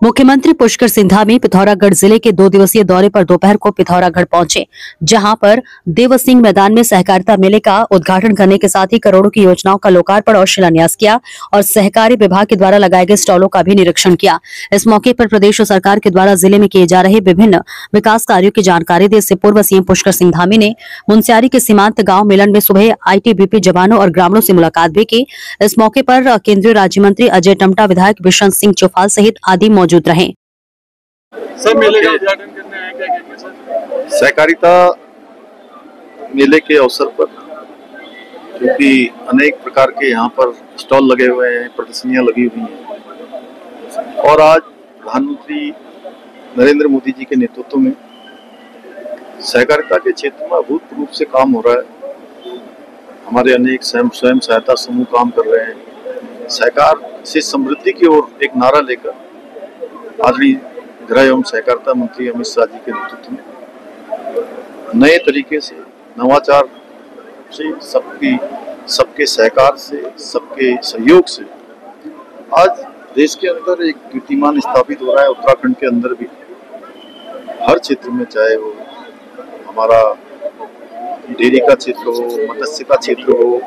मुख्यमंत्री पुष्कर सिंह धामी पिथौरागढ़ जिले के 2 दिवसीय दौरे पर दोपहर को पिथौरागढ़ पहुंचे, जहां पर देव सिंह मैदान में सहकारिता मेले का उद्घाटन करने के साथ ही करोड़ों की योजनाओं का लोकार्पण और शिलान्यास किया और सहकारी विभाग के द्वारा लगाए गए स्टॉलों का भी निरीक्षण किया। इस मौके पर प्रदेश सरकार के द्वारा जिले में किए जा रहे विभिन्न विकास कार्यों की जानकारी दी। इससे पूर्व सीएम पुष्कर सिंह धामी ने मुनस्यारी के सीमांत गाँव मिलन में सुबह आईटीबीपी जवानों और ग्रामीणों से मुलाकात भी की। इस मौके पर केंद्रीय राज्य मंत्री अजय टमटा, विधायक बिशन सिंह चौफाल सहित आदि मौजूद रहे। सब मेले का उद्घाटन करने आए, क्या कहेंगे सर? सहकारिता मेले के अवसर पर क्योंकि अनेक प्रकार के यहाँ पर स्टॉल लगे हुए हैं, प्रदर्शनियां लगी हुई हैं और आज प्रधानमंत्री नरेंद्र मोदी जी के नेतृत्व में सहकारिता के क्षेत्र में अभूतपूर्व रूप से काम हो रहा है। हमारे अनेक स्वयं सहायता समूह काम कर रहे हैं। सहकार से समृद्धि की ओर एक नारा लेकर आदरणीय गृह एवं सहकारिता मंत्री अमित शाह जी के नेतृत्व में नए तरीके से नवाचार से सबके सहकार से, सबके सहयोग से आज देश के अंदर एक कीर्तिमान स्थापित हो रहा है। उत्तराखंड के अंदर भी हर क्षेत्र में, चाहे वो हमारा डेयरी का क्षेत्र हो, मत्स्य का क्षेत्र हो,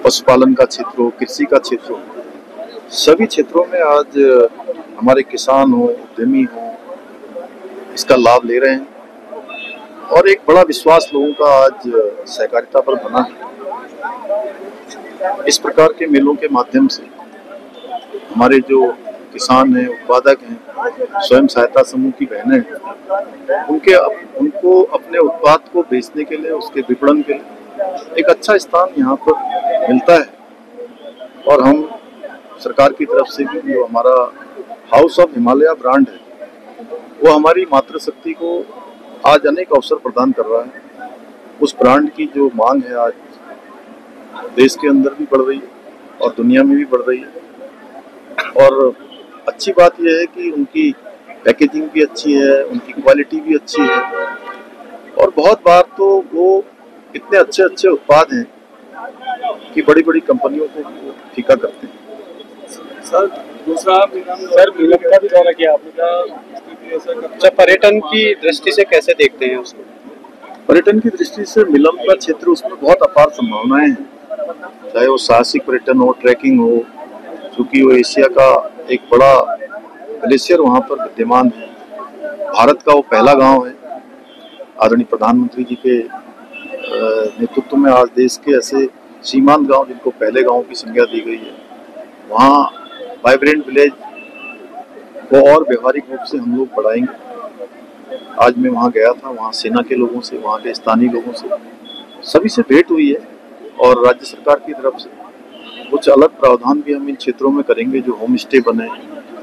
पशुपालन का क्षेत्र हो, कृषि का क्षेत्र हो, सभी क्षेत्रों में आज हमारे किसान हो, उद्यमी हो, इसका लाभ ले रहे हैं और एक बड़ा विश्वास लोगों का आज सहकारिता पर बना है। इस प्रकार के मेलों के माध्यम से हमारे जो किसान हैं, उत्पादक हैं, स्वयं सहायता समूह की बहनें हैं, उनको अपने उत्पाद को बेचने के लिए, उसके विपणन के लिए एक अच्छा स्थान यहाँ पर मिलता है और हम सरकार की तरफ से भी जो हमारा हाउस ऑफ हिमालय ब्रांड है, वो हमारी मातृशक्ति को आज अनेक अवसर प्रदान कर रहा है। उस ब्रांड की जो मांग है आज देश के अंदर भी बढ़ रही है और दुनिया में भी बढ़ रही है और अच्छी बात यह है कि उनकी पैकेजिंग भी अच्छी है, उनकी क्वालिटी भी अच्छी है और बहुत बार तो वो इतने अच्छे अच्छे उत्पाद हैं कि बड़ी बड़ी कंपनियों को फीका करते हैं। सर दूसरा सर मिलन का भी दौरा किया आपने, अच्छा पर्यटन की दृष्टि से कैसे देखते हैं उसको? पर्यटन की दृष्टि से मिलन का क्षेत्र, उसमें बहुत अपार संभावनाएं हैं, चाहे वो साहसिक पर्यटन हो, ट्रैकिंग हो, क्योंकि वो एशिया का एक बड़ा ग्लेशियर वहाँ पर विद्यमान है। भारत का वो पहला गांव है। आदरणीय प्रधानमंत्री जी के नेतृत्व में आज देश के ऐसे सीमांत गांव जिनको पहले गांव की संज्ञा दी गई है, वहाँ वाइब्रेंट विलेज को और व्यवहारिक रूप से हम लोग बढ़ाएंगे। आज मैं वहाँ गया था, वहाँ सेना के लोगों से, वहाँ के स्थानीय लोगों से, सभी से भेंट हुई है और राज्य सरकार की तरफ से कुछ अलग प्रावधान भी हम इन क्षेत्रों में करेंगे, जो होम स्टे बने,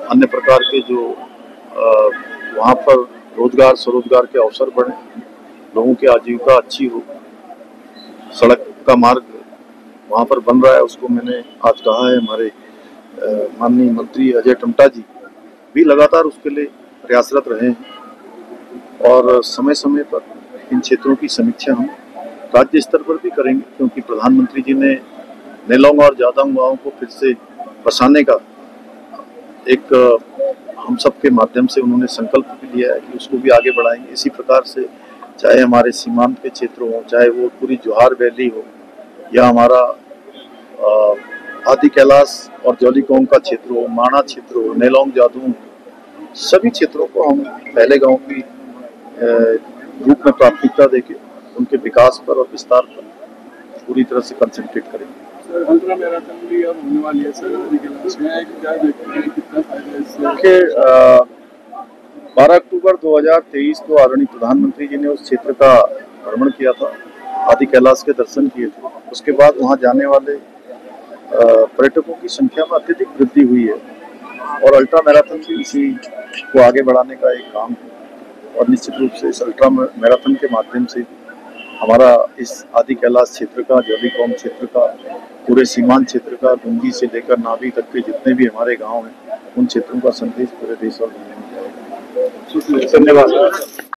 अन्य प्रकार के जो वहाँ पर रोजगार स्वरोजगार के अवसर बढ़े, लोगों की आजीविका अच्छी हो। सड़क का मार्ग वहाँ पर बन रहा है, उसको मैंने आज कहा है। हमारे माननीय मंत्री अजय टमटा जी भी लगातार उसके लिए प्रयासरत रहे हैं और समय समय पर इन क्षेत्रों की समीक्षा हम राज्य स्तर पर भी करेंगे, क्योंकि प्रधानमंत्री जी ने नेलोंग और जादोंग गाँव को फिर से बसाने का एक हम सब के माध्यम से उन्होंने संकल्प भी लिया है कि उसको भी आगे बढ़ाएंगे। इसी प्रकार से चाहे हमारे सीमांत के क्षेत्र हो, चाहे वो पूरी जोहार वैली हो या हमारा आदि कैलाश और जौलीकोंग का क्षेत्र हो, माणा क्षेत्र हो, नेलोंग जादोंग, सभी क्षेत्रों को हम पहले गांव की रूप में प्राथमिकता देके उनके विकास पर और विस्तार पर पूरी तरह से कंसंट्रेट करेंगे। सर अल्ट्रा मैराथन भी अब होने वाली है सर, आदि कैलाश में क्या देखते हैं, कितना फायदा इससे? 12 अक्टूबर 2023 को आदरणीय प्रधानमंत्री जी ने उस क्षेत्र का भ्रमण किया था, आदि कैलाश के दर्शन किए थे। उसके बाद वहां जाने वाले पर्यटकों की संख्या में अत्यधिक वृद्धि हुई है और अल्ट्रा मैराथन भी इसी को आगे बढ़ाने का एक काम है और निश्चित रूप से इस अल्ट्रा मैराथन के माध्यम से हमारा इस आदि कैलाश क्षेत्र का, जौलीकोंग क्षेत्र का, पूरे सीमांत क्षेत्र का, गुंजी से लेकर नाभी तक के जितने भी हमारे गांव हैं, उन क्षेत्रों का संदेश पूरे देश और दुनिया में जाएगा। धन्यवाद।